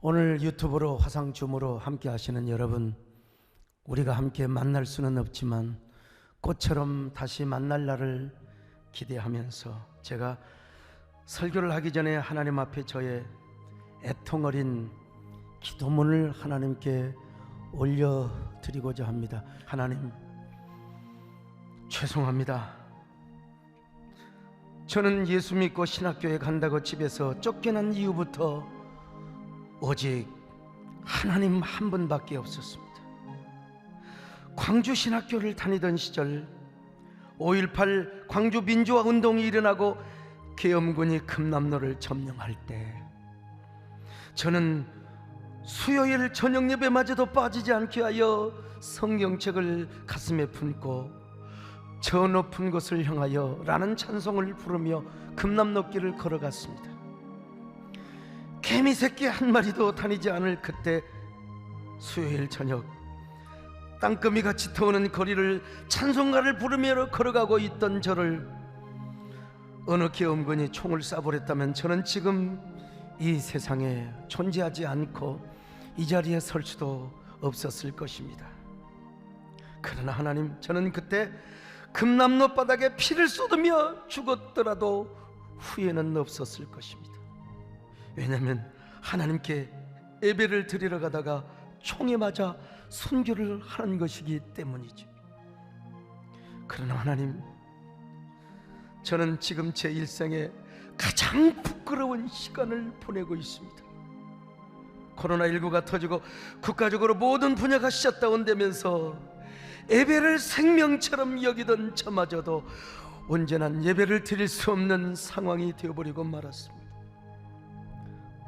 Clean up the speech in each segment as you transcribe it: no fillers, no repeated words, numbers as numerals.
오늘 유튜브로 화상줌으로 함께 하시는 여러분, 우리가 함께 만날 수는 없지만 꽃처럼 다시 만날 날을 기대하면서 제가 설교를 하기 전에 하나님 앞에 저의 애통어린 기도문을 하나님께 올려드리고자 합니다. 하나님, 죄송합니다. 저는 예수 믿고 신학교에 간다고 집에서 쫓겨난 이후부터 오직 하나님 한 분밖에 없었습니다. 광주 신학교를 다니던 시절 5.18 광주 민주화 운동이 일어나고 계엄군이 금남로를 점령할 때 저는 수요일 저녁 예배마저도 빠지지 않게 하여 성경책을 가슴에 품고 저 높은 곳을 향하여 라는 찬송을 부르며 금남로길을 걸어갔습니다. 개미새끼 한 마리도 다니지 않을 그때 수요일 저녁 땅거미같이 터오는 거리를 찬송가를 부르며 걸어가고 있던 저를 어느 계엄군이 총을 쏴버렸다면 저는 지금 이 세상에 존재하지 않고 이 자리에 설 수도 없었을 것입니다. 그러나 하나님, 저는 그때 금남로 바닥에 피를 쏟으며 죽었더라도 후회는 없었을 것입니다. 왜냐하면 하나님께 예배를 드리러 가다가 총에 맞아 순교를 하는 것이기 때문이죠. 그러나 하나님, 저는 지금 제 일생에 가장 부끄러운 시간을 보내고 있습니다. 코로나19가 터지고 국가적으로 모든 분야가 셧다운되면서 예배를 생명처럼 여기던 저마저도 온전한 예배를 드릴 수 없는 상황이 되어버리고 말았습니다.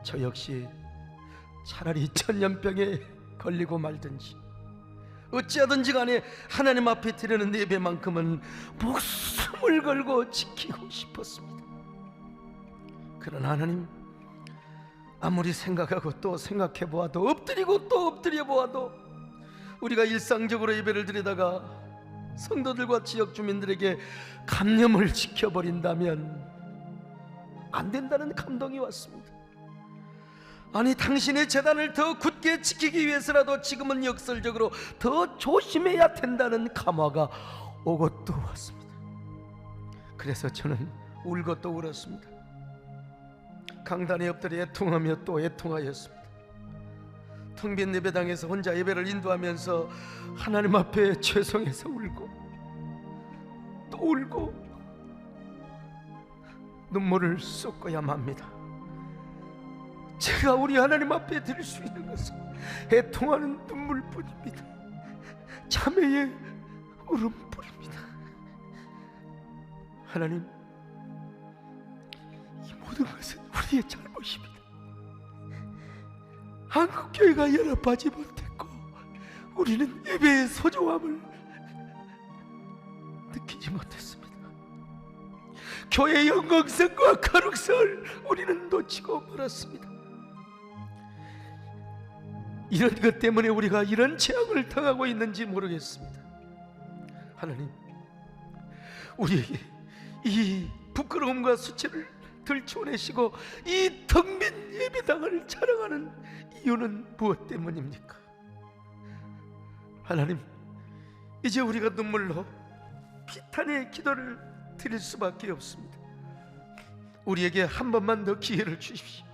저 역시 차라리 천년병에 걸리고 말든지 어찌하든지 간에 하나님 앞에 드리는 예배만큼은 목숨을 걸고 지키고 싶었습니다. 그러나 하나님, 아무리 생각하고 또 생각해 보아도, 엎드리고 또 엎드려 보아도 우리가 일상적으로 예배를 드리다가 성도들과 지역 주민들에게 감염을 지켜버린다면 안 된다는 감동이 왔습니다. 아니, 당신의 재단을 더 굳게 지키기 위해서라도 지금은 역설적으로 더 조심해야 된다는 감화가 오고 또 왔습니다. 그래서 저는 울고 또 울었습니다. 강단에 엎드려 애통하며 또 애통하였습니다. 텅 빈 예배당에서 혼자 예배를 인도하면서 하나님 앞에 죄송해서 울고 또 울고 눈물을 쏟고야만 합니다. 제가 우리 하나님 앞에 드릴 수 있는 것은 애통하는 눈물뿐입니다. 자매의 울음뿐입니다. 하나님, 이 모든 것은 우리의 잘못입니다. 한국교회가 연합하지 못했고 우리는 예배의 소중함을 느끼지 못했습니다. 교회의 영광성과 거룩성을 우리는 놓치고 말았습니다. 이런 것 때문에 우리가 이런 재앙을 당하고 있는지 모르겠습니다. 하나님, 우리에게 이 부끄러움과 수치를 들추어내시고 이 텅 빈 예배당을 자랑하는 이유는 무엇 때문입니까? 하나님, 이제 우리가 눈물로 비탄의 기도를 드릴 수밖에 없습니다. 우리에게 한 번만 더 기회를 주십시오.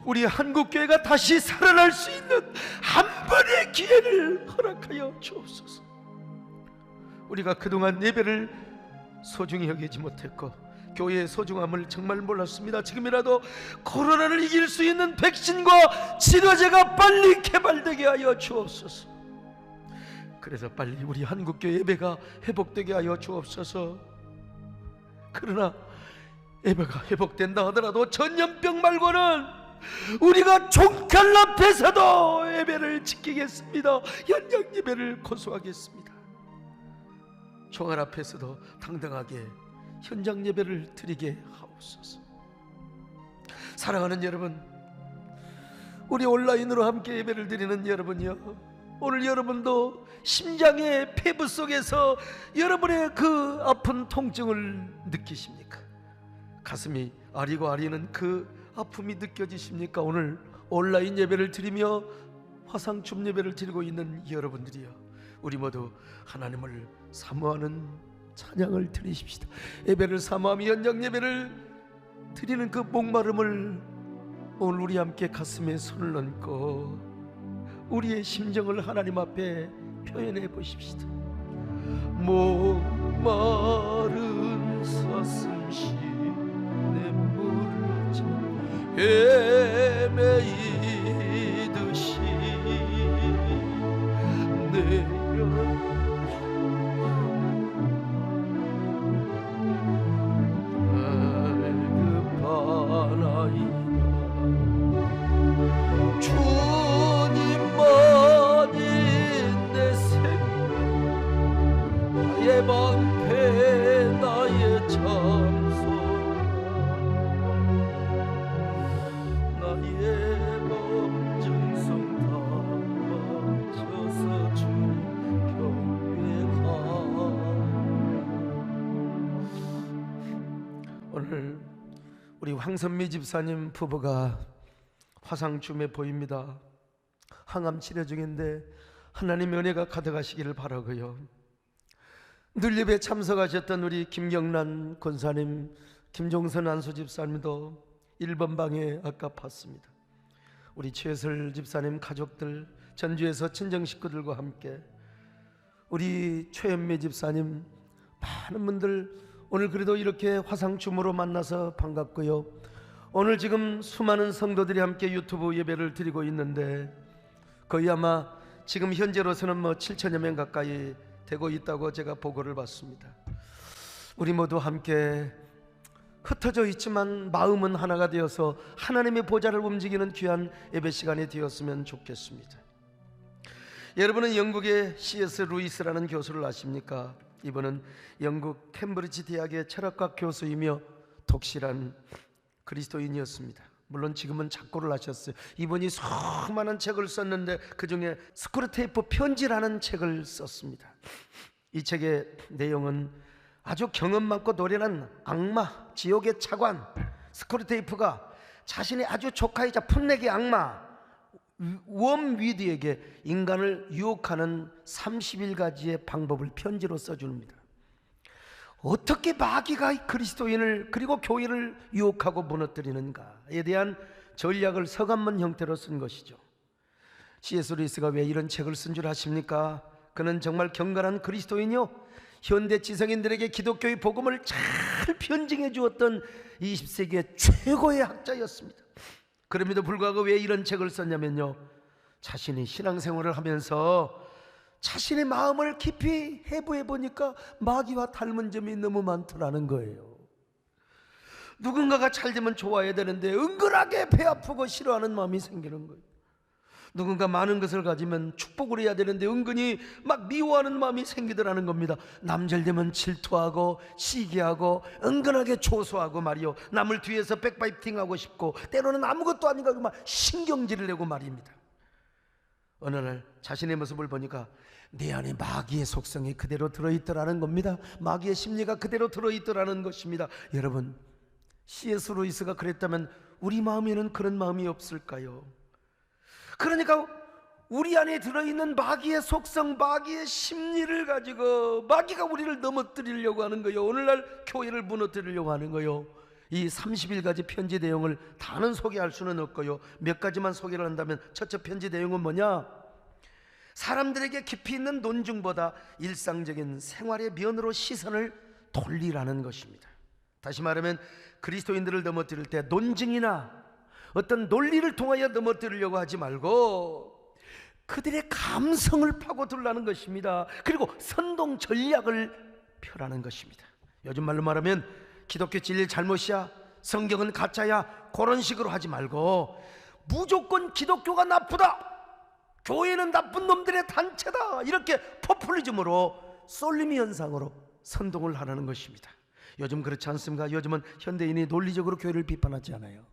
우리 한국교회가 다시 살아날 수 있는 한 번의 기회를 허락하여 주옵소서. 우리가 그동안 예배를 소중히 여기지 못했고 교회의 소중함을 정말 몰랐습니다. 지금이라도 코로나를 이길 수 있는 백신과 치료제가 빨리 개발되게 하여 주옵소서. 그래서 빨리 우리 한국교회 예배가 회복되게 하여 주옵소서. 그러나 예배가 회복된다 하더라도 전염병 말고는 우리가 종칼 앞에서도 예배를 지키겠습니다. 현장 예배를 고수하겠습니다. 총알 앞에서도 당당하게 현장 예배를 드리게 하옵소서. 사랑하는 여러분, 우리 온라인으로 함께 예배를 드리는 여러분이요, 오늘 여러분도 심장의 폐부 속에서 여러분의 그 아픈 통증을 느끼십니까? 가슴이 아리고 아리는 그 아픔이 느껴지십니까? 오늘 온라인 예배를 드리며 화상춤 예배를 드리고 있는 여러분들이여, 우리 모두 하나님을 사모하는 찬양을 드리십시다. 예배를 사모하며 연장 예배를 드리는 그 목마름을 오늘 우리 함께 가슴에 손을 얹고 우리의 심정을 하나님 앞에 표현해 보십시다. 목마른 사슴시 냇물을 헤매이듯이 내려 갈급하나이다. 주님만이 내 생명, 나의 방패, 나의 참소, 나의 몸 정성 다 바쳐서 주님 경배하오. 오늘 우리 황선미 집사님 부부가 화상춤에 보입니다. 항암 치료 중인데 하나님의 은혜가 가득하시기를 바라고요. 늘 예배에 참석하셨던 우리 김경란 권사님, 김종선 안수 집사님도 1번 방에 아까 봤습니다. 우리 최설 집사님 가족들, 전주에서 친정 식구들과 함께 우리 최현미 집사님, 많은 분들 오늘 그래도 이렇게 화상춤으로 만나서 반갑고요. 오늘 지금 수많은 성도들이 함께 유튜브 예배를 드리고 있는데 거의 아마 지금 현재로서는 7천여 명 가까이 되고 있다고 제가 보고를 받습니다. 우리 모두 함께 흩어져 있지만 마음은 하나가 되어서 하나님의 보좌를 움직이는 귀한 예배 시간이 되었으면 좋겠습니다. 여러분은 영국의 C.S. 루이스라는 교수를 아십니까? 이분은 영국 캠브리지 대학의 철학과 교수이며 독실한 그리스도인이었습니다. 물론 지금은 작고를 하셨어요. 이분이 수많은 책을 썼는데 그 중에 스크루테이프 편지라는 책을 썼습니다. 이 책의 내용은 아주 경험 많고 노련한 악마, 지옥의 차관 스크루테이프가 자신의 아주 조카이자 풋내기 악마 웜위드에게 인간을 유혹하는 31가지의 방법을 편지로 써줍니다. 어떻게 마귀가 그리스도인을 그리고 교회를 유혹하고 무너뜨리는가에 대한 전략을 서간문 형태로 쓴 것이죠. C.S. 루이스가 왜 이런 책을 쓴 줄 아십니까? 그는 정말 경건한 그리스도인이요, 현대 지성인들에게 기독교의 복음을 잘 편증해 주었던 20세기의 최고의 학자였습니다. 그럼에도 불구하고 왜 이런 책을 썼냐면요, 자신이 신앙생활을 하면서 자신의 마음을 깊이 해부해 보니까 마귀와 닮은 점이 너무 많더라는 거예요. 누군가가 잘 되면 좋아해야 되는데 은근하게 배 아프고 싫어하는 마음이 생기는 거예요. 누군가 많은 것을 가지면 축복을 해야 되는데 은근히 막 미워하는 마음이 생기더라는 겁니다. 남 잘 되면 질투하고 시기하고 은근하게 조소하고 말이요, 남을 뒤에서 백파이팅하고 싶고 때로는 아무것도 아닌 것 같고 막 신경질을 내고 말입니다. 어느 날 자신의 모습을 보니까 내 안에 마귀의 속성이 그대로 들어있더라는 겁니다. 마귀의 심리가 그대로 들어있더라는 것입니다. 여러분, C.S. 루이스가 그랬다면 우리 마음에는 그런 마음이 없을까요? 그러니까 우리 안에 들어있는 마귀의 속성, 마귀의 심리를 가지고 마귀가 우리를 넘어뜨리려고 하는 거예요. 오늘날 교회를 무너뜨리려고 하는 거예요. 이 31가지 편지 내용을 다는 소개할 수는 없고요, 몇 가지만 소개를 한다면 첫째 편지 내용은 뭐냐? 사람들에게 깊이 있는 논증보다 일상적인 생활의 면으로 시선을 돌리라는 것입니다. 다시 말하면 그리스도인들을 넘어뜨릴 때 논증이나 어떤 논리를 통하여 넘어뜨리려고 하지 말고 그들의 감성을 파고들라는 것입니다. 그리고 선동 전략을 펴라는 것입니다. 요즘 말로 말하면 기독교 진리 잘못이야, 성경은 가짜야, 그런 식으로 하지 말고 무조건 기독교가 나쁘다, 교회는 나쁜 놈들의 단체다, 이렇게 포퓰리즘으로 쏠림이 현상으로 선동을 하라는 것입니다. 요즘 그렇지 않습니까? 요즘은 현대인이 논리적으로 교회를 비판하지 않아요.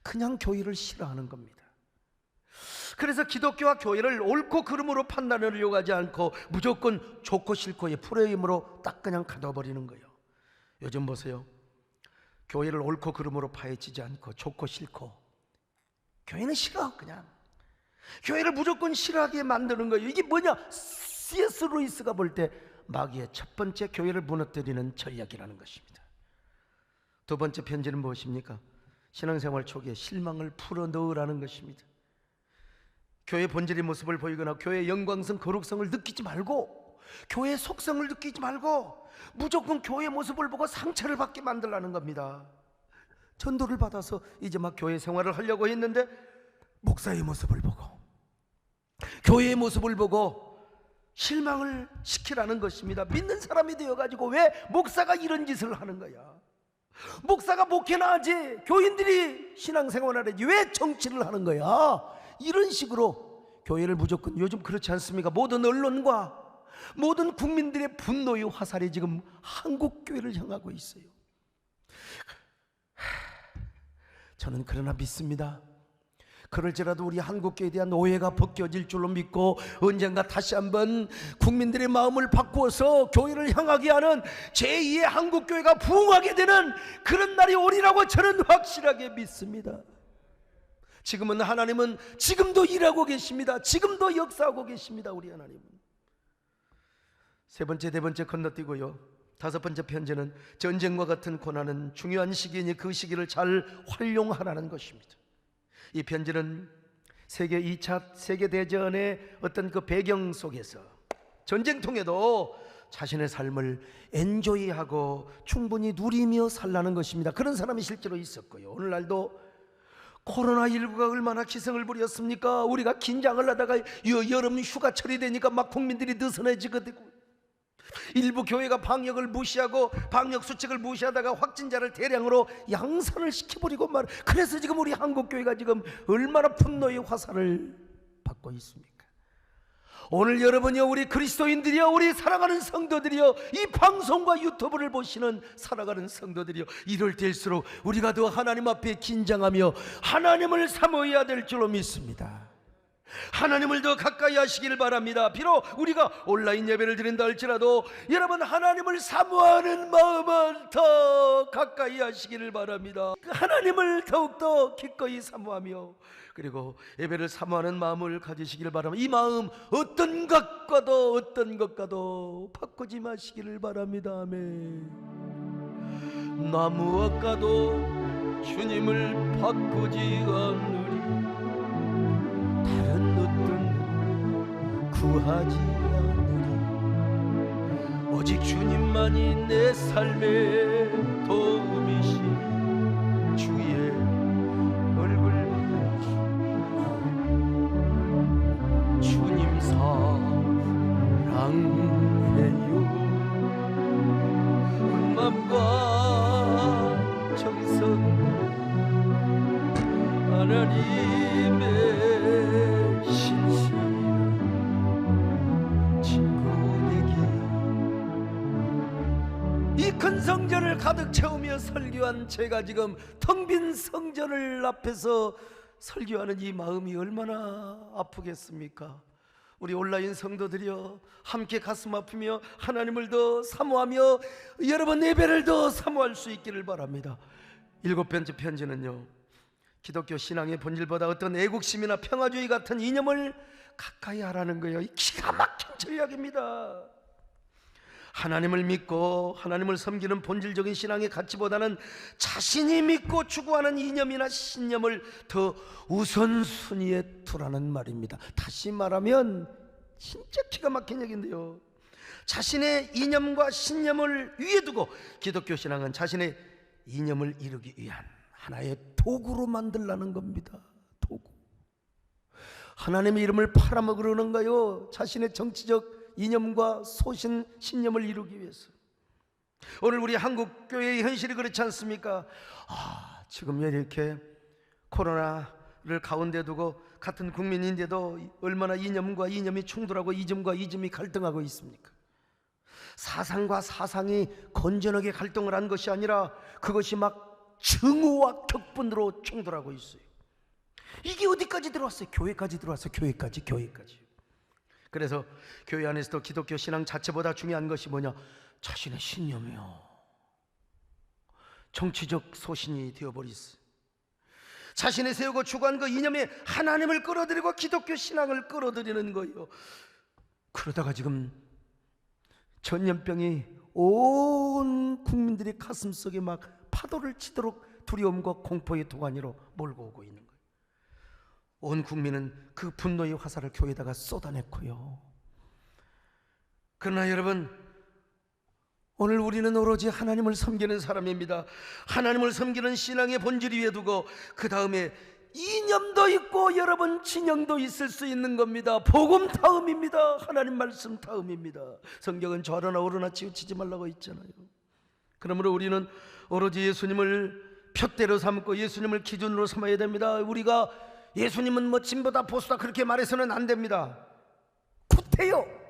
그냥 교회를 싫어하는 겁니다. 그래서 기독교와 교회를 옳고 그름으로 판단하려고 하지 않고 무조건 좋고 싫고의 프레임으로 딱 그냥 가둬버리는 거예요. 요즘 보세요. 교회를 옳고 그름으로 파헤치지 않고 좋고 싫고, 교회는 싫어, 그냥 교회를 무조건 싫어하게 만드는 거예요. 이게 뭐냐? C.S. 루이스가 볼 때 마귀의 첫 번째 교회를 무너뜨리는 전략이라는 것입니다. 두 번째 편지는 무엇입니까? 신앙생활 초기에 실망을 풀어넣으라는 것입니다. 교회의 본질의 모습을 보이거나 교회의 영광성, 거룩성을 느끼지 말고, 교회의 속성을 느끼지 말고 무조건 교회의 모습을 보고 상처를 받게 만들라는 겁니다. 전도를 받아서 이제 막 교회 생활을 하려고 했는데 목사의 모습을 보고, 교회의 모습을 보고 실망을 시키라는 것입니다. 믿는 사람이 되어가지고 왜 목사가 이런 짓을 하는 거야? 목사가 목회나 하지, 교인들이 신앙생활을 하지, 왜 정치를 하는 거야? 이런 식으로 교회를 무조건, 요즘 그렇지 않습니까? 모든 언론과 모든 국민들의 분노의 화살이 지금 한국 교회를 향하고 있어요. 저는 그러나 믿습니다. 그럴지라도 우리 한국교회에 대한 오해가 벗겨질 줄로 믿고, 언젠가 다시 한번 국민들의 마음을 바꾸어서 교회를 향하게 하는 제2의 한국교회가 부흥하게 되는 그런 날이 오리라고 저는 확실하게 믿습니다. 지금은 하나님은 지금도 일하고 계십니다. 지금도 역사하고 계십니다. 우리 하나님은. 세 번째, 네 번째 건너뛰고요, 다섯 번째 편지는 전쟁과 같은 고난은 중요한 시기이니 그 시기를 잘 활용하라는 것입니다. 이 편지는 세계 2차 세계대전의 어떤 그 배경 속에서 전쟁통에도 자신의 삶을 엔조이하고 충분히 누리며 살라는 것입니다. 그런 사람이 실제로 있었고요, 오늘날도 코로나19가 얼마나 기승을 부렸습니까? 우리가 긴장을 하다가 여름 휴가철이 되니까 막 국민들이 느슨해지거든요. 일부 교회가 방역을 무시하고 방역 수칙을 무시하다가 확진자를 대량으로 양산을 시켜버리고 말. 그래서 지금 우리 한국교회가 지금 얼마나 분노의 화살을 받고 있습니까? 오늘 여러분이요, 우리 그리스도인들이요, 우리 사랑하는 성도들이요, 이 방송과 유튜브를 보시는 사랑하는 성도들이요, 이럴 때일수록 우리가 더 하나님 앞에 긴장하며 하나님을 사모해야 될 줄로 믿습니다. 하나님을 더 가까이 하시길 바랍니다. 비록 우리가 온라인 예배를 드린다 할지라도 여러분, 하나님을 사모하는 마음은 더 가까이 하시기를 바랍니다. 하나님을 더욱더 기꺼이 사모하며, 그리고 예배를 사모하는 마음을 가지시기를 바랍니다. 이 마음 어떤 것과도 바꾸지 마시기를 바랍니다. 아멘. 나무와 가도 주님을 바꾸지 않으리, 다른 어떤 구하지 않으리, 오직 주님만이 내 삶의 도움이시, 주의 얼굴 주님 사랑해요. 맘과 정성 하나님의 이 큰 성전을 가득 채우며 설교한 제가 지금 텅 빈 성전을 앞에서 설교하는 이 마음이 얼마나 아프겠습니까? 우리 온라인 성도들이여, 함께 가슴 아프며 하나님을 더 사모하며 여러분 예배를 더 사모할 수 있기를 바랍니다. 일곱 번째 편지는요, 기독교 신앙의 본질보다 어떤 애국심이나 평화주의 같은 이념을 가까이 하라는 거예요. 이 기가 막힌 전략입니다. 하나님을 믿고 하나님을 섬기는 본질적인 신앙의 가치보다는 자신이 믿고 추구하는 이념이나 신념을 더 우선순위에 두라는 말입니다. 다시 말하면 진짜 기가 막힌 얘기인데요, 자신의 이념과 신념을 위에 두고 기독교 신앙은 자신의 이념을 이루기 위한 하나의 도구로 만들라는 겁니다. 도구. 하나님의 이름을 팔아먹으려는가요? 자신의 정치적 이념과 소신, 신념을 이루기 위해서. 오늘 우리 한국교회의 현실이 그렇지 않습니까? 지금 이렇게 코로나를 가운데 두고 같은 국민인데도 얼마나 이념과 이념이 충돌하고 이즘과 이즘이 갈등하고 있습니까? 사상과 사상이 건전하게 갈등을 한 것이 아니라 그것이 막 증오와 격분으로 충돌하고 있어요. 이게 어디까지 들어왔어요? 교회까지 들어왔어요. 교회까지. 그래서 교회 안에서도 기독교 신앙 자체보다 중요한 것이 뭐냐? 자신의 신념이요. 정치적 소신이 되어버렸어요. 자신이 세우고 추구한 그 이념에 하나님을 끌어들이고 기독교 신앙을 끌어들이는 거예요. 그러다가 지금 전염병이 온 국민들의 가슴속에 막 파도를 치도록 두려움과 공포의 도가니로 몰고 오고 있는 거예요. 온 국민은 그 분노의 화살을 교회에다가 쏟아냈고요. 그러나 여러분, 오늘 우리는 오로지 하나님을 섬기는 사람입니다. 하나님을 섬기는 신앙의 본질 위에 두고 그 다음에 이념도 있고 여러분 진영도 있을 수 있는 겁니다. 복음 다음입니다. 하나님 말씀 다음입니다. 성경은 좌로나 우로나 치우치지 말라고 있잖아요. 그러므로 우리는 오로지 예수님을 푯대로 삼고 예수님을 기준으로 삼아야 됩니다. 우리가 예수님은 뭐 진보다 보수다 그렇게 말해서는 안 됩니다. 구태여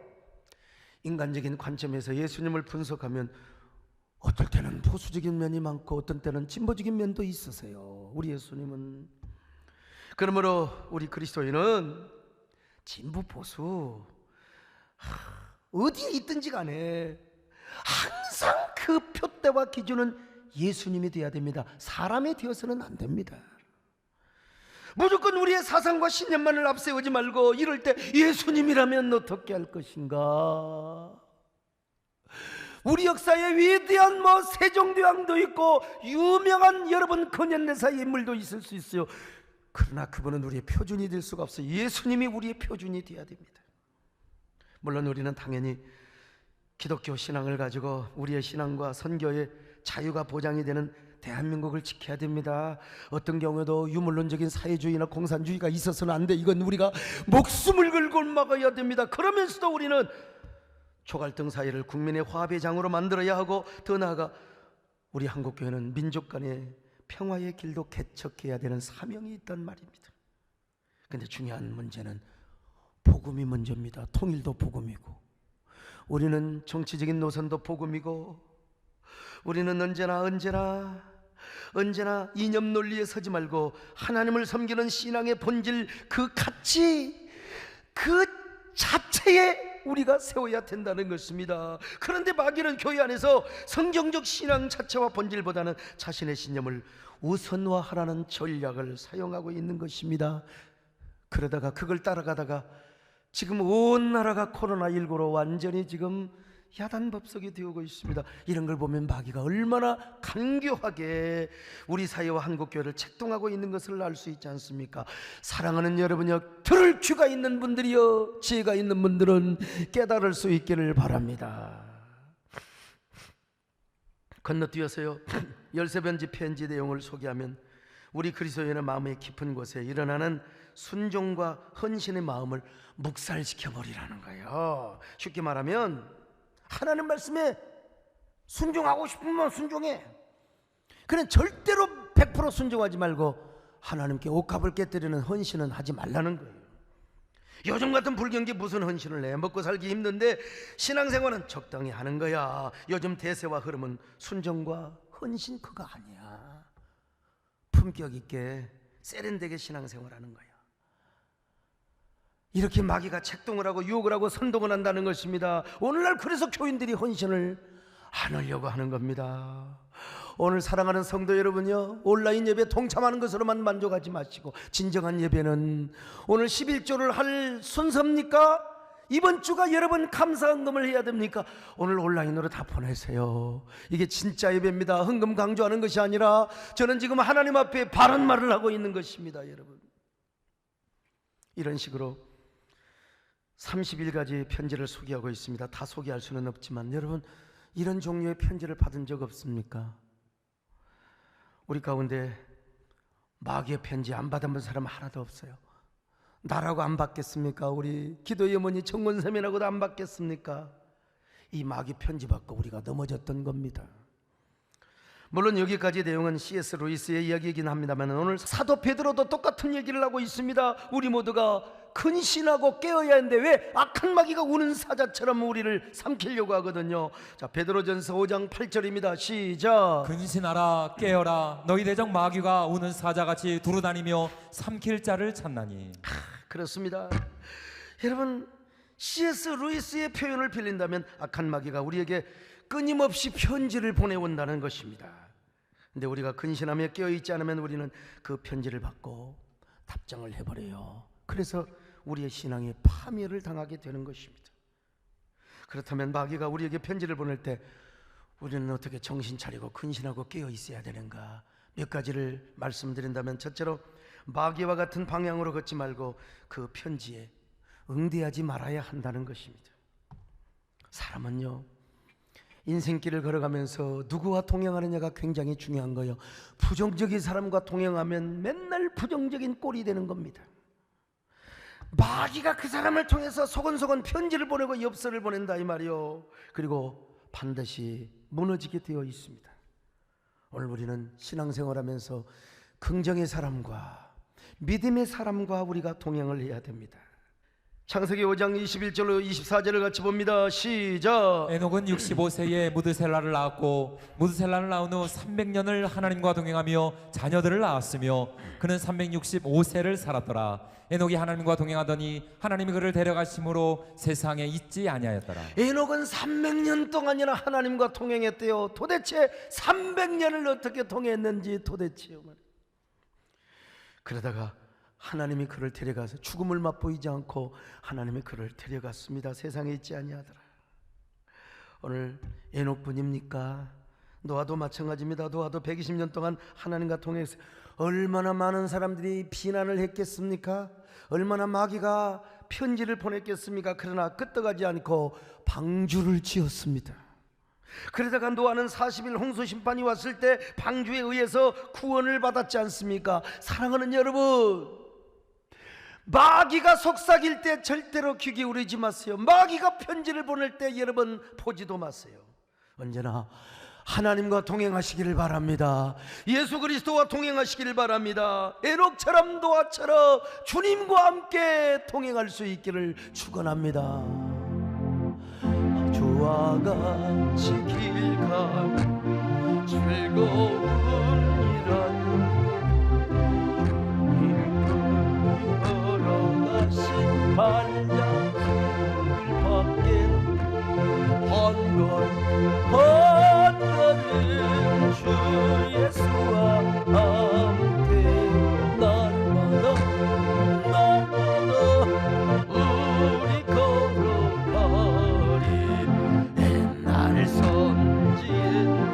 인간적인 관점에서 예수님을 분석하면 어떨 때는 보수적인 면이 많고 어떤 때는 진보적인 면도 있으세요. 우리 예수님은. 그러므로 우리 그리스도인은 진보 보수 어디에 있든지 간에 항상 그 표대와 기준은 예수님이 되어야 됩니다. 사람이 되어서는 안 됩니다. 무조건 우리의 사상과 신념만을 앞세우지 말고 이럴 때 예수님이라면 어떻게 할 것인가? 우리 역사에 위대한 세종대왕도 있고 유명한 여러분 근현대사의 인물도 있을 수 있어요. 그러나 그분은 우리의 표준이 될 수가 없어요. 예수님이 우리의 표준이 되어야 됩니다. 물론 우리는 당연히 기독교 신앙을 가지고 우리의 신앙과 선교의 자유가 보장이 되는 대한민국을 지켜야 됩니다. 어떤 경우에도 유물론적인 사회주의나 공산주의가 있어서는 안 돼. 이건 우리가 목숨을 걸고 막아야 됩니다. 그러면서도 우리는 초갈등 사회를 국민의 화합의 장으로 만들어야 하고, 더 나아가 우리 한국교회는 민족 간의 평화의 길도 개척해야 되는 사명이 있단 말입니다. 그런데 중요한 문제는 복음이 먼저입니다. 통일도 복음이고, 우리는 정치적인 노선도 복음이고, 우리는 언제나 이념 논리에 서지 말고 하나님을 섬기는 신앙의 본질, 그 가치, 그 자체에 우리가 세워야 된다는 것입니다. 그런데 마귀는 교회 안에서 성경적 신앙 자체와 본질보다는 자신의 신념을 우선화하라는 전략을 사용하고 있는 것입니다. 그러다가 그걸 따라가다가 지금 온 나라가 코로나19로 완전히 지금 야단법석이 되어오고 있습니다. 이런 걸 보면 마귀가 얼마나 간교하게 우리 사회와 한국교회를 책동하고 있는 것을 알 수 있지 않습니까? 사랑하는 여러분이여, 들을 귀가 있는 분들이여, 지혜가 있는 분들은 깨달을 수 있기를 바랍니다. 건너뛰어서요, 열세번째 편지 내용을 소개하면 우리 그리스도인의 마음의 깊은 곳에 일어나는 순종과 헌신의 마음을 묵살시켜버리라는 거예요. 쉽게 말하면 하나님 말씀에 순종하고 싶으면 순종해. 그냥 절대로 100% 순종하지 말고 하나님께 옥합을 깨뜨리는 헌신은 하지 말라는 거예요. 요즘 같은 불경기에 무슨 헌신을 해? 먹고 살기 힘든데 신앙생활은 적당히 하는 거야. 요즘 대세와 흐름은 순종과 헌신 그거 아니야. 품격 있게 세련되게 신앙생활하는 거야. 이렇게 마귀가 책동을 하고 유혹을 하고 선동을 한다는 것입니다. 오늘날 그래서 교인들이 헌신을 안 하려고 하는 겁니다. 오늘 사랑하는 성도 여러분요, 온라인 예배 동참하는 것으로만 만족하지 마시고 진정한 예배는 오늘 11조를 할 순서입니까? 이번 주가 여러분 감사 헌금을 해야 됩니까? 오늘 온라인으로 다 보내세요. 이게 진짜 예배입니다. 헌금 강조하는 것이 아니라 저는 지금 하나님 앞에 바른 말을 하고 있는 것입니다. 여러분, 이런 식으로 31가지 편지를 소개하고 있습니다. 다 소개할 수는 없지만 여러분, 이런 종류의 편지를 받은 적 없습니까? 우리 가운데 마귀의 편지 안 받아본 사람 하나도 없어요. 나라고 안 받겠습니까? 우리 기도의 어머니 정권세면하고도 안 받겠습니까? 이 마귀 편지 받고 우리가 넘어졌던 겁니다. 물론 여기까지 내용은 C.S. 루이스의 이야기이긴 합니다만 오늘 사도 베드로도 똑같은 얘기를 하고 있습니다. 우리 모두가 근신하고 깨어야 하는데 왜 악한 마귀가 우는 사자처럼 우리를 삼키려고 하거든요. 자, 베드로전서 5장 8절입니다. 시작. 근신하라, 깨어라. 너희 대적 마귀가 우는 사자같이 두루다니며 삼킬 자를 찾나니. 그렇습니다. 여러분, C.S. 루이스의 표현을 빌린다면 악한 마귀가 우리에게 끊임없이 편지를 보내온다는 것입니다. 근데 우리가 근신하며 깨어있지 않으면 우리는 그 편지를 받고 답장을 해버려요. 그래서 우리의 신앙이 파멸을 당하게 되는 것입니다. 그렇다면 마귀가 우리에게 편지를 보낼 때 우리는 어떻게 정신 차리고 근신하고 깨어 있어야 되는가? 몇 가지를 말씀드린다면, 첫째로 마귀와 같은 방향으로 걷지 말고 그 편지에 응대하지 말아야 한다는 것입니다. 사람은요, 인생길을 걸어가면서 누구와 동행하느냐가 굉장히 중요한 거예요. 부정적인 사람과 동행하면 맨날 부정적인 꼴이 되는 겁니다. 마귀가 그 사람을 통해서 소곤소곤 편지를 보내고 엽서를 보낸다 이 말이요. 그리고 반드시 무너지게 되어 있습니다. 오늘 우리는 신앙생활하면서 긍정의 사람과 믿음의 사람과 우리가 동행을 해야 됩니다. 창세기 5장 21절로 24절을 같이 봅니다. 시작. 에녹은 65세에 무드셀라를 낳았고 무드셀라를 낳은 후 300년을 하나님과 동행하며 자녀들을 낳았으며 그는 365세를 살았더라. 에녹이 하나님과 동행하더니 하나님이 그를 데려가심으로 세상에 있지 아니하였더라. 에녹은 300년 동안이나 하나님과 동행했대요. 도대체 300년을 어떻게 동행했는지 도대체요. 그러다가 하나님이 그를 데려가서 죽음을 맛보이지 않고 하나님이 그를 데려갔습니다. 세상에 있지 아니하더라. 오늘 에녹뿐입니까? 노아도 마찬가지입니다. 노아도 120년 동안 하나님과 동행했어요. 얼마나 많은 사람들이 비난을 했겠습니까? 얼마나 마귀가 편지를 보냈겠습니까? 그러나 끄떡하지 않고 방주를 지었습니다. 그러다가 노아는 40일 홍수 심판이 왔을 때 방주에 의해서 구원을 받았지 않습니까? 사랑하는 여러분, 마귀가 속삭일 때 절대로 귀 기울이지 마세요. 마귀가 편지를 보낼 때 여러분 보지도 마세요. 언제나 하나님과 동행하시기를 바랍니다. 예수 그리스도와 동행하시기를 바랍니다. 에녹처럼 노아처럼 주님과 함께 동행할 수 있기를 축원합니다. 주와 같이 길 가면 즐거운 일하는 걸어가신 발자국을 받겐 한 걸음 주 예수와 함께 날마다 우리 걸어가리. 옛날 선지의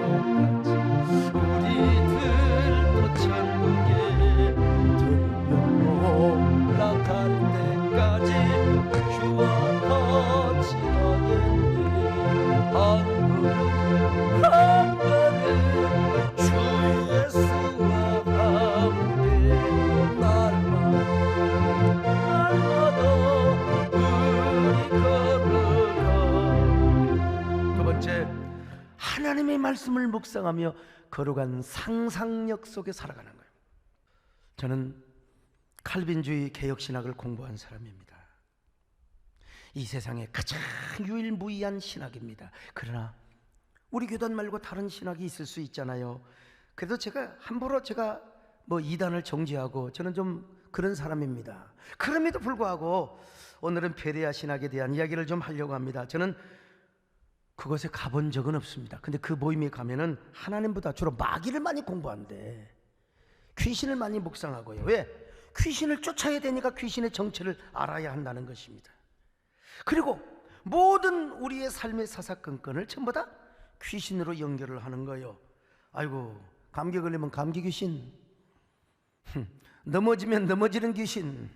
똑같이 우리들도 천국에 들려 올라갈 때까지 주와 같이 가겠네. 한 걸음 주 예수와 함께 날마다 우리 걸어가. 두 번째, 하나님의 말씀을 묵상하며 걸어간 상상력 속에 살아가는 거예요. 저는 칼빈주의 개혁신학을 공부한 사람입니다. 이 세상에 가장 유일무이한 신학입니다. 그러나 우리 교단 말고 다른 신학이 있을 수 있잖아요. 그래도 제가 함부로 이단을 정죄하고 저는 좀 그런 사람입니다. 그럼에도 불구하고 오늘은 페레아 신학에 대한 이야기를 좀 하려고 합니다. 저는 그곳에 가본 적은 없습니다. 근데 그 모임에 가면은 하나님보다 주로 마귀를 많이 공부한대. 귀신을 많이 묵상하고요. 왜? 귀신을 쫓아야 되니까 귀신의 정체를 알아야 한다는 것입니다. 그리고 모든 우리의 삶의 사사건건을 전부 다 귀신으로 연결을 하는 거예요. 아이고, 감기 걸리면 감기 귀신, 넘어지면 넘어지는 귀신,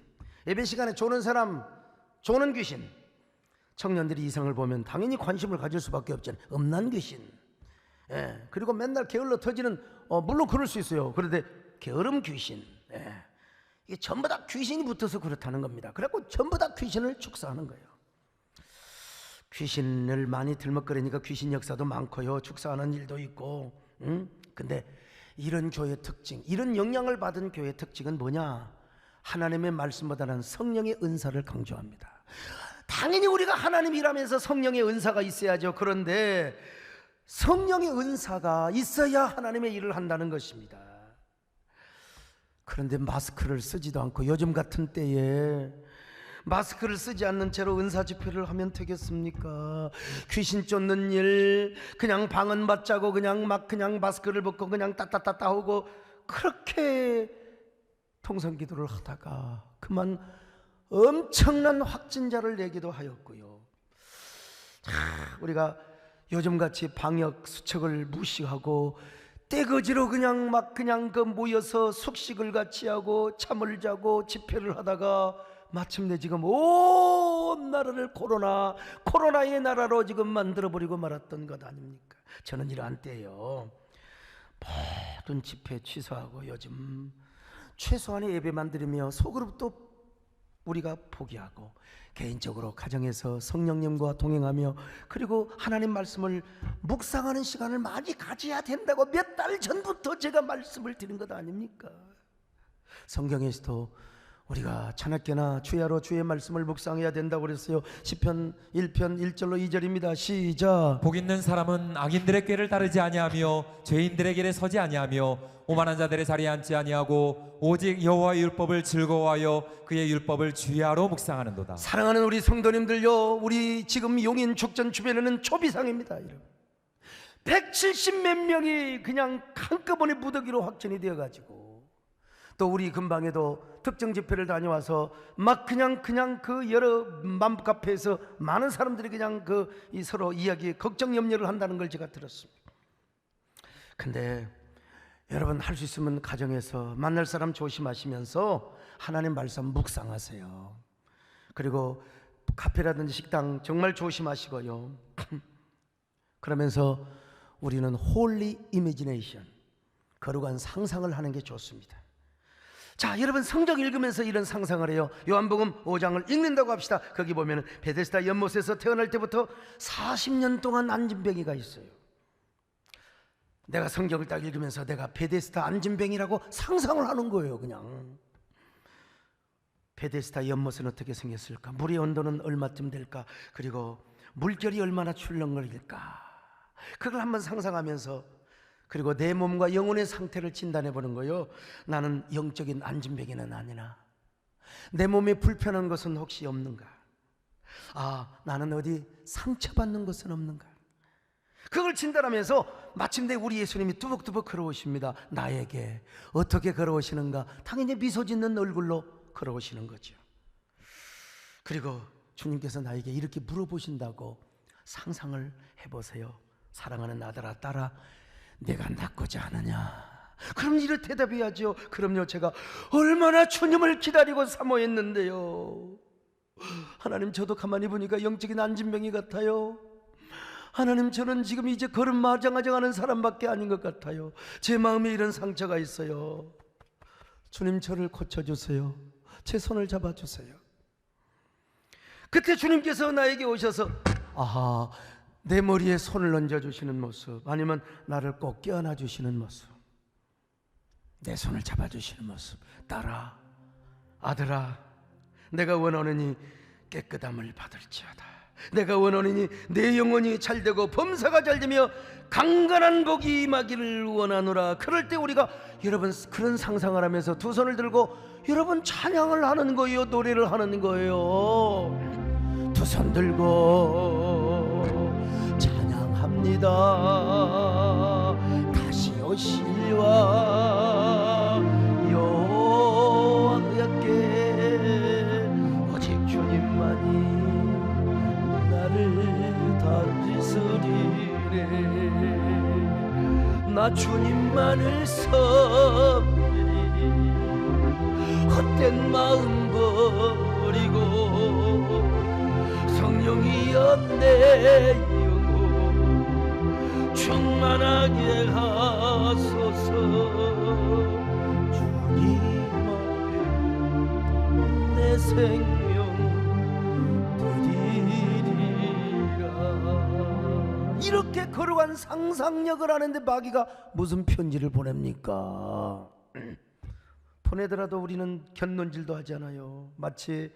예배 시간에 조는 사람 조는 귀신, 청년들이 이상을 보면 당연히 관심을 가질 수밖에 없잖아요. 음란 귀신. 그리고 맨날 게을러 터지는, 물론 그럴 수 있어요. 그런데 게으름 귀신. 이게 전부 다 귀신이 붙어서 그렇다는 겁니다. 그래갖고 전부 다 귀신을 축사하는 거예요. 귀신을 많이 들먹거리니까 귀신 역사도 많고요, 축사하는 일도 있고. 근데 이런 교회의 특징, 이런 영향을 받은 교회의 특징은 뭐냐? 하나님의 말씀보다는 성령의 은사를 강조합니다. 당연히 우리가 하나님 일하면서 성령의 은사가 있어야죠. 그런데 성령의 은사가 있어야 하나님의 일을 한다는 것입니다. 그런데 마스크를 쓰지도 않고 요즘 같은 때에 마스크를 쓰지 않는 채로 은사 집회를 하면 되겠습니까? 귀신 쫓는 일, 그냥 방언 받자고 그냥 마스크를 벗고 그냥 따따따따 하고 그렇게 통성기도를 하다가 그만 엄청난 확진자를 내기도 하였고요. 우리가 요즘같이 방역 수칙을 무시하고 떼거지로 그냥 모여서 숙식을 같이 하고 잠을 자고 집회를 하다가 마침내 지금 온 나라를 코로나의 나라로 지금 만들어버리고 말았던 것 아닙니까? 저는 이러한 때요, 모든 집회 취소하고 요즘 최소한의 예배만 드리며 소그룹도 우리가 포기하고 개인적으로 가정에서 성령님과 동행하며 그리고 하나님 말씀을 묵상하는 시간을 많이 가져야 된다고 몇 달 전부터 제가 말씀을 드린 것 아닙니까? 성경에서도 우리가 저녁게나 주야로 주의 말씀을 묵상해야 된다고 그랬어요. 시편 1편 1절로 2절입니다. 시작. 복 있는 사람은 악인들의 꾀를 따르지 아니하며 죄인들의 길에 서지 아니하며 오만한 자들의 자리에 앉지 아니하고 오직 여호와의 율법을 즐거워하여 그의 율법을 주야로 묵상하는도다. 사랑하는 우리 성도님들요, 우리 지금 용인 죽전 주변에는 초비상입니다. 170몇 명이 그냥 한꺼번에 무더기로 확진이 되어가지고, 또 우리 근방에도 특정 집회를 다녀와서 그냥 그 여러 맘카페에서 많은 사람들이 그냥 서로 이야기 걱정 염려를 한다는 걸 제가 들었습니다. 근데 여러분, 할 수 있으면 가정에서 만날 사람 조심하시면서 하나님 말씀 묵상하세요. 그리고 카페라든지 식당 정말 조심하시고요. 그러면서 우리는 홀리 이미지네이션, 거룩한 상상을 하는 게 좋습니다. 자, 여러분, 성경 읽으면서 이런 상상을 해요. 요한복음 5장을 읽는다고 합시다. 거기 보면 베데스다 연못에서 태어날 때부터 40년 동안 안진뱅이가 있어요. 내가 성경을 딱 읽으면서 내가 베데스다 안진뱅이라고 상상을 하는 거예요. 그냥 베데스다 연못은 어떻게 생겼을까? 물의 온도는 얼마쯤 될까? 그리고 물결이 얼마나 출렁거릴까? 그걸 한번 상상하면서, 그리고 내 몸과 영혼의 상태를 진단해 보는 거예요. 나는 영적인 안진뱅이는 아니나 내 몸에 불편한 것은 혹시 없는가? 나는 어디 상처받는 것은 없는가? 그걸 진단하면서 마침내 우리 예수님이 뚜벅뚜벅 걸어오십니다. 나에게 어떻게 걸어오시는가? 당연히 미소 짓는 얼굴로 걸어오시는 거죠. 그리고 주님께서 나에게 이렇게 물어보신다고 상상을 해보세요. 사랑하는 아들아, 딸아, 내가 낫고자 하느냐? 그럼 이렇게 대답해야죠. 그럼요, 제가 얼마나 주님을 기다리고 사모했는데요. 하나님, 저도 가만히 보니까 영적인 안진뱅이 같아요. 하나님, 저는 지금 이제 걸음 마장하는 사람밖에 아닌 것 같아요. 제 마음에 이런 상처가 있어요. 주님, 저를 고쳐주세요. 제 손을 잡아주세요. 그때 주님께서 나에게 오셔서 내 머리에 손을 얹어주시는 모습, 아니면 나를 꼭 껴안아 주시는 모습, 내 손을 잡아주시는 모습. 딸아, 아들아, 내가 원하느니 깨끗함을 받을지어다. 내가 원하느니 내 영혼이 잘되고 범사가 잘되며 강건한 복이 임하기를 원하노라. 그럴 때 우리가, 여러분, 그런 상상을 하면서 두 손을 들고 여러분 찬양을 하는 거예요. 노래를 하는 거예요. 두 손 들고 찬양합니다. 다시 오실와 여호와께 오직 주님만이 나를 다스리네. 나 주님만을 섬기리. 헛된 마음 버리고 성령이여 내 영혼 충만하게 하소서. 주님 앞에 내 생명 드리리라. 이렇게 거룩한 상상력을 하는데 마귀가 무슨 편지를 보냅니까? 보내더라도 우리는 견눈질도 하잖아요. 마치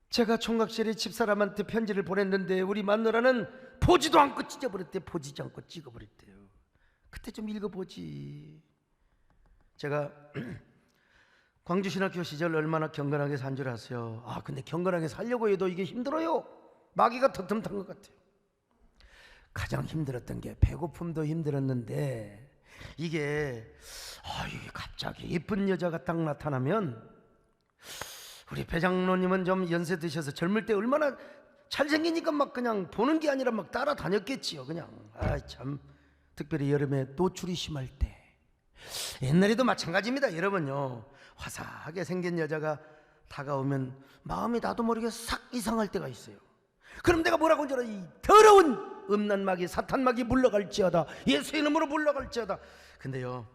제가 총각실에 집사람한테 편지를 보냈는데 우리 마누라는 보지도 않고 찢어버렸대. 보지도 않고 광주신학교 시절 얼마나 경건하게 산 줄 아세요? 근데 경건하게 살려고 해도 이게 힘들어요. 마귀가 턱턱한 것 같아요. 가장 힘들었던 게 배고픔도 힘들었는데 이게 갑자기 이쁜 여자가 딱 나타나면, 우리 배장로님은 좀 연세 드셔서 젊을 때 얼마나 잘생기니까 막 그냥 보는 게 아니라 막 따라다녔겠지요. 그냥 참, 특별히 여름에 노출이 심할 때, 옛날에도 마찬가지입니다. 여러분요, 화사하게 생긴 여자가 다가오면 마음이 나도 모르게 싹 이상할 때가 있어요. 그럼 내가 뭐라고 하는 줄 알아? 이 더러운 음란마귀 사탄마귀 물러갈지어다, 예수의 이름으로 물러갈지어다. 근데요,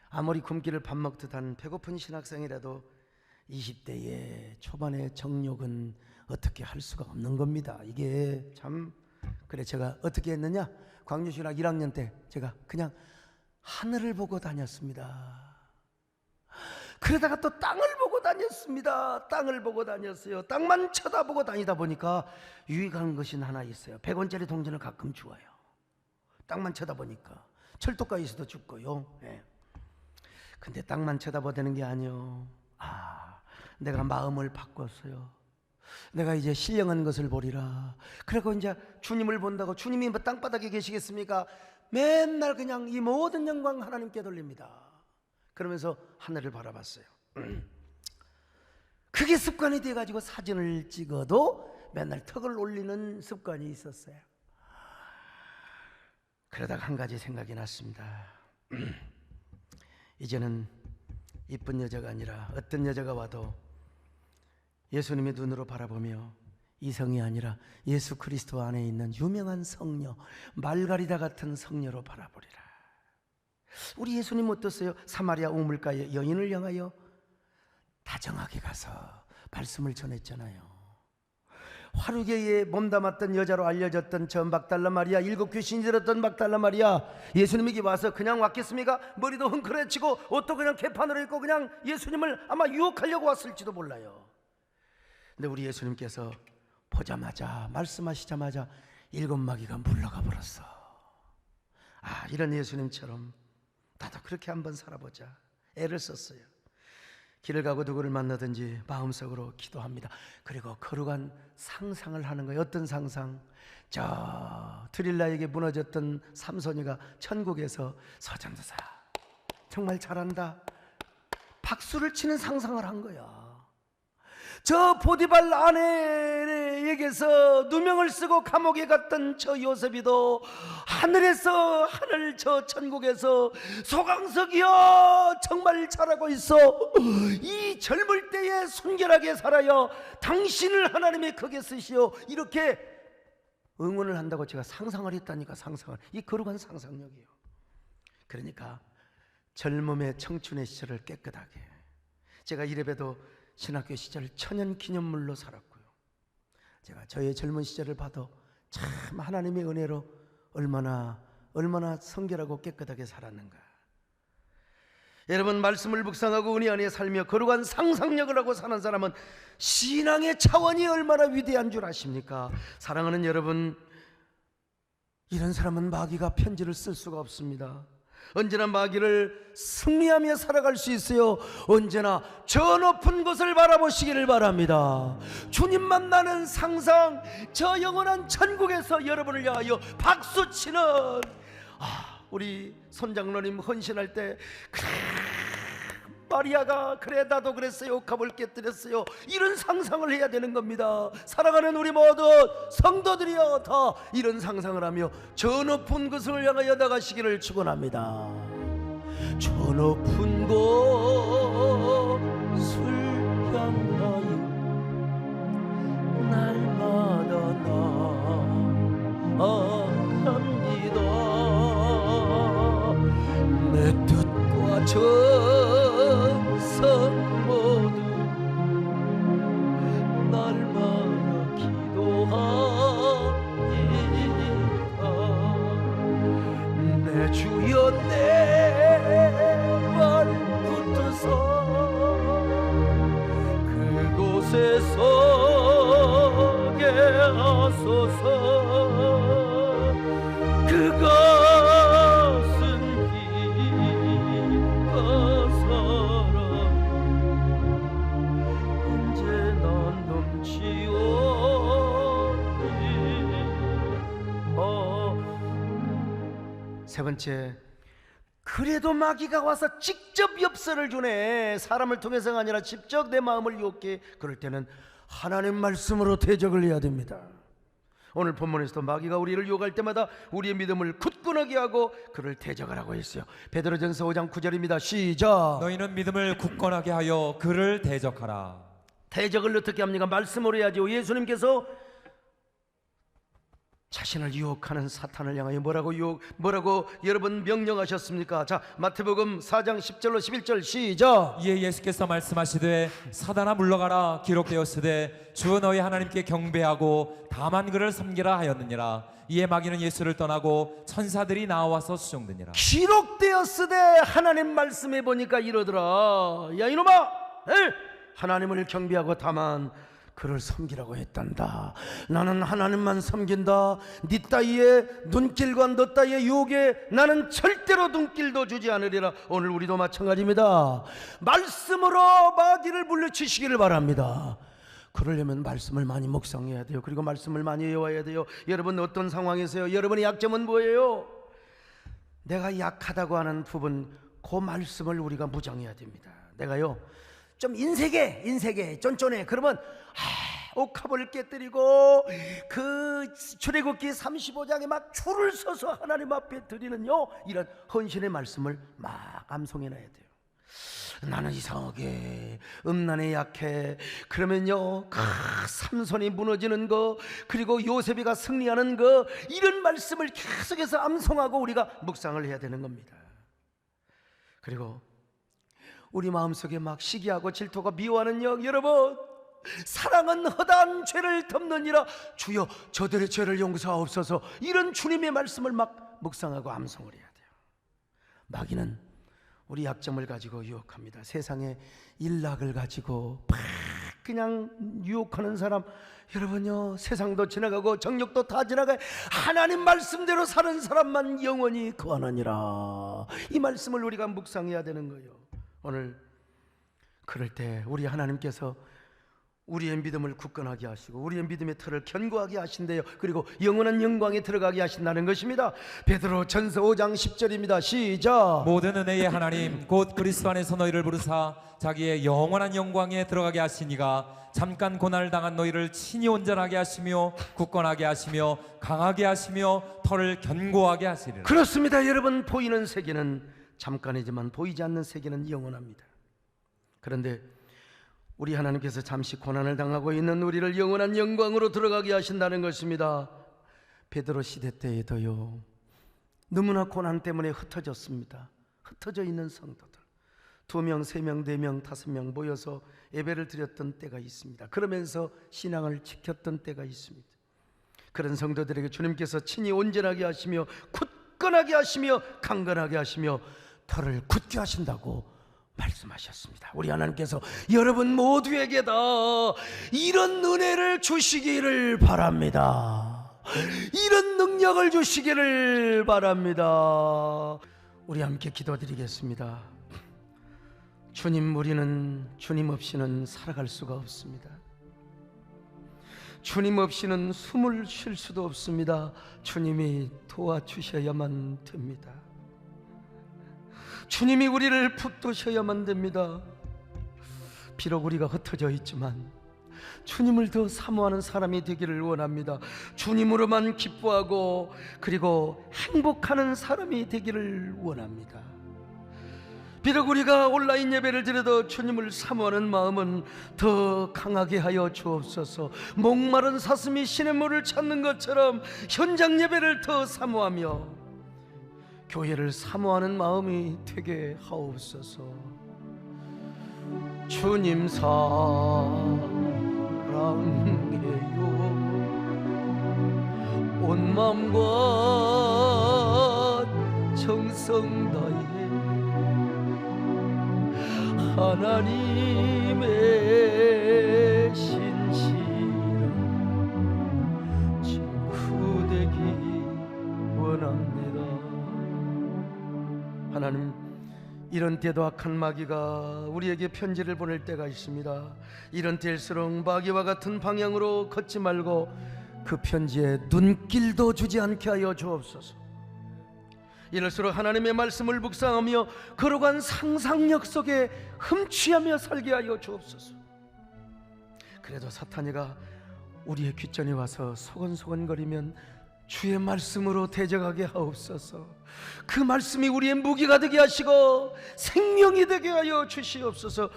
아무리 굶기를 밥 먹듯 한 배고픈 신학생이라도 20대의 초반의 정욕은 어떻게 할 수가 없는 겁니다. 이게 참, 그래 제가 어떻게 했느냐, 광주신학 1학년 때 제가 그냥 하늘을 보고 다녔습니다. 그러다가 또 땅을 보고 다녔습니다. 땅을 보고 다녔어요. 땅만 쳐다보고 다니다 보니까 유익한 것이 하나 있어요. 100원짜리 동전을 가끔 주어요. 땅만 쳐다보니까. 철도가에서도 죽고요. 근데 땅만 쳐다보다는 게 아니요, 내가 마음을 바꿨어요. 내가 이제 신령한 것을 보리라. 그리고 이제 주님을 본다고, 주님이 뭐 땅바닥에 계시겠습니까? 맨날 그냥 이 모든 영광 하나님께 돌립니다. 그러면서 하늘을 바라봤어요. 그게 습관이 돼가지고 사진을 찍어도 맨날 턱을 올리는 습관이 있었어요. 그러다가 한 가지 생각이 났습니다. 이제는 이쁜 여자가 아니라 어떤 여자가 와도 예수님의 눈으로 바라보며, 이성이 아니라 예수 그리스도 안에 있는 유명한 성녀, 말가리다 같은 성녀로 바라보리라. 우리 예수님 어떠세요? 사마리아 우물가의 여인을 향하여 다정하게 가서 말씀을 전했잖아요. 화루개에 몸담았던 여자로 알려졌던 저 막달라 마리아, 7 귀신이 들었던 막달라 마리아, 예수님에게 와서 그냥 왔겠습니까? 머리도 흥크레치고 옷도 그냥 개판으로 입고 그냥 예수님을 아마 유혹하려고 왔을지도 몰라요. 근데 우리 예수님께서 보자마자, 말씀하시자마자 7 마귀가 물러가 버렸어. 이런 예수님처럼 나도 그렇게 한번 살아보자. 애를 썼어요. 길을 가고 누구를 만나든지 마음속으로 기도합니다. 그리고 거룩한 상상을 하는 거예요. 어떤 상상? 저 드릴라에게 무너졌던 삼손이가 천국에서 서정도사 정말 잘한다, 박수를 치는 상상을 한 거야. 저 보디발 아내에게서 누명을 쓰고 감옥에 갔던 저 요셉이도 하늘에서, 하늘 저 천국에서 소강석이여 정말 잘하고 있어, 이 젊을 때에 순결하게 살아요, 당신을 하나님이 크게 쓰시오, 이렇게 응원을 한다고 제가 상상을 했다니까. 상상을, 이 거룩한 상상력이에요. 그러니까 젊음의 청춘의 시절을 깨끗하게, 제가 이래봬도 신학교 시절 천연기념물로 살았고요. 제가 저의 젊은 시절을 봐도 참 하나님의 은혜로 얼마나 성결하고 깨끗하게 살았는가. 여러분, 말씀을 묵상하고 은혜 안에 살며 거룩한 상상력을 하고 사는 사람은 신앙의 차원이 얼마나 위대한 줄 아십니까? 사랑하는 여러분, 이런 사람은 마귀가 편지를 쓸 수가 없습니다. 언제나 마귀를 승리하며 살아갈 수 있어요. 언제나 저 높은 곳을 바라보시기를 바랍니다. 주님 만나는 상상, 저 영원한 천국에서 여러분을 향하여 박수치는, 우리 손장로님 헌신할 때 그래 마리아가 그래 나도 그랬어요, 옥합을 깨뜨렸어요, 이런 상상을 해야 되는 겁니다. 사랑하는 우리 모든 성도들이여 다 이런 상상을 하며 저 높은 곳을 향하여 나가시기를 축원합니다. 저 높은 곳을 향하여 날마다 나아갑니다. 내 뜻과 정성 모두 날마다 기도하리라. 내 주여 내 발 붙어서 그곳에 서게 하소서. 그것은 빛과 사랑 세 번째, 그래도 마귀가 와서 직접 엽서를 주네. 사람을 통해서가 아니라 직접 내 마음을 유혹해. 그럴 때는 하나님 말씀으로 대적을 해야 됩니다. 오늘 본문에서도 마귀가 우리를 유혹할 때마다 우리의 믿음을 굳건하게 하고 그를 대적을 하고 있어요. 베드로전서 5장 9절입니다. 시작. 너희는 믿음을 굳건하게 하여 그를 대적하라. 대적을 어떻게 합니까? 말씀으로 해야죠. 예수님께서 자신을 유혹하는 사탄을 향하여 뭐라고 여러분 명령하셨습니까? 자, 마태복음 4장 10절로 11절 시작. 이에 예수께서 말씀하시되 사단아 물러가라 기록되었으되 주 너희 하나님께 경배하고 다만 그를 섬기라 하였느니라. 이에 마귀는 예수를 떠나고 천사들이 나와서 수종드니라. 기록되었으되 하나님 말씀해 보니까 이러더라. 야 이놈아, 하나님을 경배하고 다만 그를 섬기라고 했단다. 나는 하나님만 섬긴다. 네 따위의 눈길과 너 따위의 유혹에 나는 절대로 눈길도 주지 않으리라. 오늘 우리도 마찬가지입니다. 말씀으로 마귀를 물리치시기를 바랍니다. 그러려면 말씀을 많이 묵상해야 돼요. 그리고 말씀을 많이 외워야 돼요. 여러분 어떤 상황에서요? 여러분의 약점은 뭐예요? 내가 약하다고 하는 부분, 그 말씀을 우리가 무장해야 됩니다. 내가요 좀 인색해 쫀쫀해. 그러면 옥합을 깨뜨리고 그 출애굽기 35장에 막 줄을 서서 하나님 앞에 드리는요 이런 헌신의 말씀을 막 암송해놔야 돼요. 나는 이상하게 음란에 약해. 그러면요 삼손이 무너지는 거, 그리고 요셉이가 승리하는 거, 이런 말씀을 계속해서 암송하고 우리가 묵상을 해야 되는 겁니다. 그리고 우리 마음속에 막 시기하고 질투가 미워하는 여러분, 사랑은 허다한 죄를 덮느니라. 주여 저들의 죄를 용서하옵소서. 이런 주님의 말씀을 막 묵상하고 암송을 해야 돼요. 마귀는 우리 약점을 가지고 유혹합니다. 세상의 일락을 가지고 막 그냥 유혹하는 사람, 여러분요 세상도 지나가고 정욕도 다 지나가요. 하나님 말씀대로 사는 사람만 영원히 거하느니라. 이 말씀을 우리가 묵상해야 되는 거예요. 오늘 그럴 때 우리 하나님께서 우리의 믿음을 굳건하게 하시고 우리의 믿음의 틀을 견고하게 하신대요. 그리고 영원한 영광에 들어가게 하신다는 것입니다. 베드로전서 5장 10절입니다. 시작. 모든 은혜의 하나님 곧 그리스도 안에서 너희를 부르사 자기의 영원한 영광에 들어가게 하시니가 잠깐 고난을 당한 너희를 친히 온전하게 하시며 굳건하게 하시며 강하게 하시며 털을 견고하게 하시리라. 그렇습니다. 여러분, 보이는 세계는 잠깐이지만 보이지 않는 세계는 영원합니다. 그런데 우리 하나님께서 잠시 고난을 당하고 있는 우리를 영원한 영광으로 들어가게 하신다는 것입니다. 베드로 시대 때에도요 너무나 고난 때문에 흩어졌습니다. 흩어져 있는 성도들 2명, 3명, 4명, 5명 모여서 예배를 드렸던 때가 있습니다. 그러면서 신앙을 지켰던 때가 있습니다. 그런 성도들에게 주님께서 친히 온전하게 하시며 굳건하게 하시며 강건하게 하시며 털을 굳게 하신다고 말씀하셨습니다. 우리 하나님께서 여러분 모두에게 다 이런 은혜를 주시기를 바랍니다. 이런 능력을 주시기를 바랍니다. 우리 함께 기도드리겠습니다. 주님, 우리는 주님 없이는 살아갈 수가 없습니다. 주님 없이는 숨을 쉴 수도 없습니다. 주님이 도와주셔야만 됩니다. 주님이 우리를 붙드셔야만 됩니다. 비록 우리가 흩어져 있지만 주님을 더 사모하는 사람이 되기를 원합니다. 주님으로만 기뻐하고 그리고 행복하는 사람이 되기를 원합니다. 비록 우리가 온라인 예배를 드려도 주님을 사모하는 마음은 더 강하게 하여 주옵소서. 목마른 사슴이 시냇물을 찾는 것처럼 현장 예배를 더 사모하며 교회를 사모하는 마음이 되게 하옵소서. 주님 사랑해요. 온 마음과 정성 다해 하나님의 신실한 친구 되기 원합니다. 하나님, 이런 때도 악한 마귀가 우리에게 편지를 보낼 때가 있습니다. 이런 때일수록 마귀와 같은 방향으로 걷지 말고 그 편지에 눈길도 주지 않게 하여 주옵소서. 이럴수록 하나님의 말씀을 묵상하며 걸어간 상상력 속에 흠취하며 살게 하여 주옵소서. 그래도 사탄이가 우리의 귓전에 와서 소곤소곤거리면 주의 말씀으로 대적하게 하옵소서. 그 말씀이 우리의 무기가 되게 하시고 생명이 되게 하여 주시옵소서.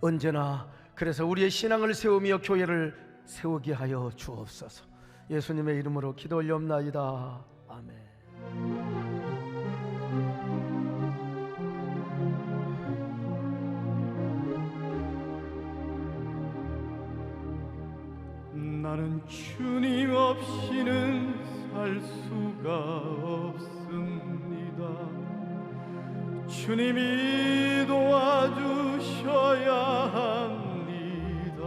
언제나 그래서 우리의 신앙을 세우며 교회를 세우게 하여 주옵소서. 예수님의 이름으로 기도 올리옵나이다. 아멘. 나는 주님 없이는 살 수가 없습니다. 주님이 도와주셔야 합니다.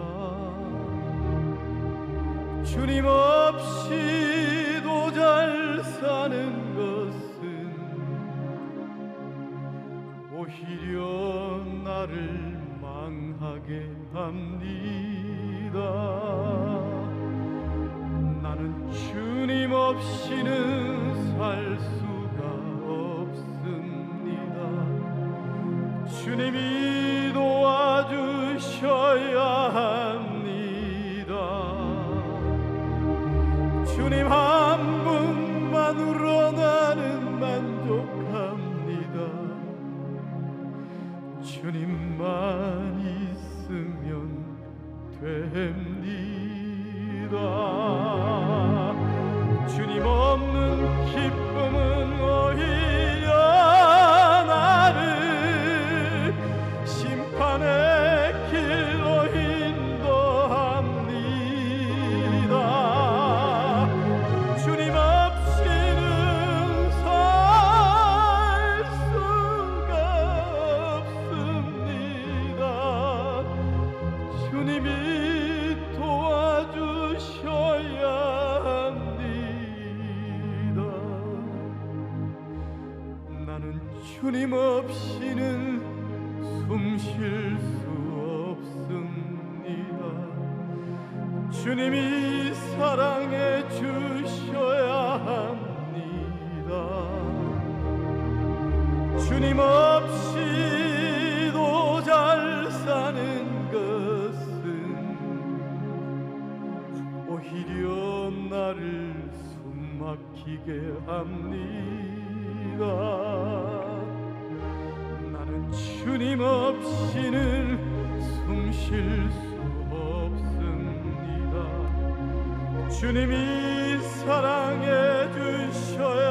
주님 없이도 잘 사는 것은 오히려 나를 망하게 합니다. 나는 주님 없이는 살 수가 없습니다. 주님이 도와주셔야 합니다. 주님 한 분만으로 나는 만족합니다. 주님만 있으면 됩니다. 주님 없는 기쁨은 오히려 나를 심판의 길로 인도합니다. 주님 없이는 살 수가 없습니다. 주님이 도와주셔야 합니다. 나는 주님 없이는 숨 쉴 수 없습니다. 주님이 사랑해 주셔야 합니다. 주님 없이도 잘 사는 것은 오히려 나를 숨막히게 합니다. 나는 주님 없이는 숨 쉴 수 없습니다. 주님이 사랑해 주셔야